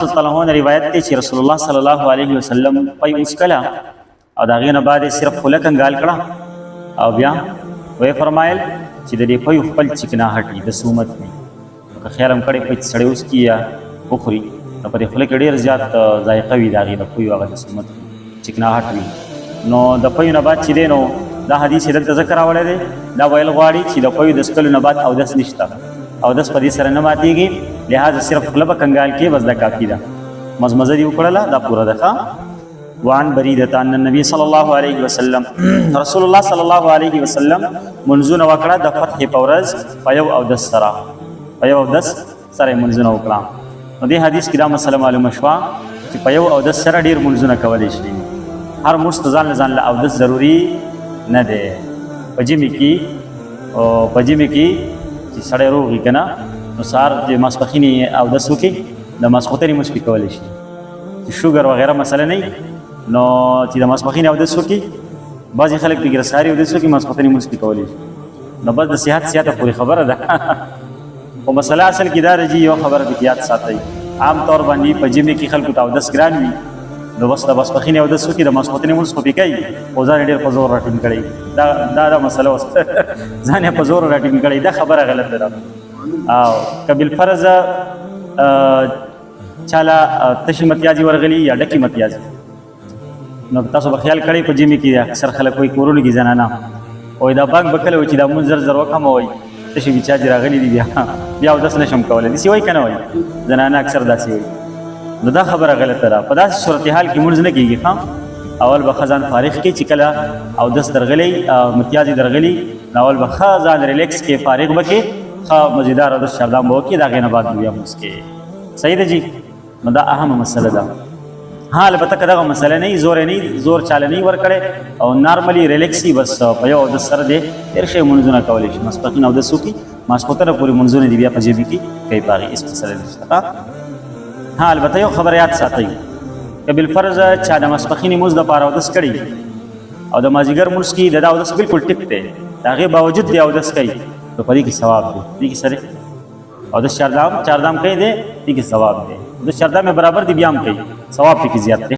تعالی روایت دی چې رسول الله صلی الله علیه وسلم پي مسکلا او دا غینه بعد صرف خلکنګال کړه او بیا وې فرمایل چې د دې پي خپل چکنا هټي د سومت نه که خیرم کړي په سړی اوس کییا وخوري نو په دې خپل کې ډیر زیات ذایقه وي دا غینه پي هغه د سومت چکنا هټي نو د پي نه بعد چې دینو دا حدیث دلته ذکر راوړی دی دا ویل غواړي چې د پي د سکلو نه بعد او دس نشته او دس په دې سره نه ماتېږي لہذا صرف خپل کنګال کې بس دا کافی ده مزمزه دی وکړه دا پورا ده وعن بريدة أن النبي صلى الله عليه وسلم رسول الله صلى الله عليه وسلم منزون وکړه د فتح پورز پيو او دس سره پيو او دس سره منزون وکړه نو دې حدیث کې دا مسله معلومه شوه چې پيو او دس سره ډیر منزونه کولای شي هر مستزان ځان له او دس ضروری نه ده پجمی کې چې سړی روغي کنه نو سار د ماسپخینی او د سوکي د ماسختري مسکی کولای شي چې شوګر وغیرہ مسله نه نو چې د ماسپخینی او د سوکي بعضی خلک د ګرساري او د سوکي ماسختري مسکی کولای شي نو بس د صحت پوری خبره ده او مسله اصل کې دا رجی یو خبره د یاد ساتي عام طور باندې په جمی کې خلکو ته 10 ګران وي نو بس د ماسپخینی او د سوکي د ماسختري مسکی کوي او ځان ډیر په زور راټینګ کړي دا مسله وس ځان په زور راټینګ کړي دا خبره غلطه ده او کبل فرض چاله تشی متیازي ورغلی یا ډکی متیازي نو تاسو به خیال کړئ په جمی کې اکثر خلک کوئی کورونه کې زنانه او دا بانک بکله و چې دا منظر زر وکم وای تشی بچاجي راغلی دی بیا داس نشم کولای دي وای کنه وای زنانه اکثر داسي وای نو دا خبره غلطه ده په داسې صورتحال کې مونږ نه کیږي اول به خزان فارغ کې چې کله او دس درغلی متیازي درغلی اول به خزان ریلیکس کې فارغ وکي مزیدار او شردام وو کې دا غینه بعد بیا مسکه صحیح ده جی نو دا اهم مسله ده ها البته کدا مسله نه زور چاله نه ور کړي او نارملی ریلیکسی بس په یو د سره دې هر شی منځونه کولای شي مسپخین او د سوکي ماسپوتره پوری منځونه دی بیا په جیبی کې کوي باغی اس مسله نشته ها البته یو خبر یاد ساتئ کبل فرض چا د مسپخین موږ د پاره او دس کړي او د ماجیګر موږ کې د داودس بالکل ټیک ته هغه باوجود دی او دس کوي تو پدې کې ثواب دی دې کې سره او د چاردام کوي دې کې ثواب دی د چاردام برابر دی بیا هم کوي ثواب پکې زیات دی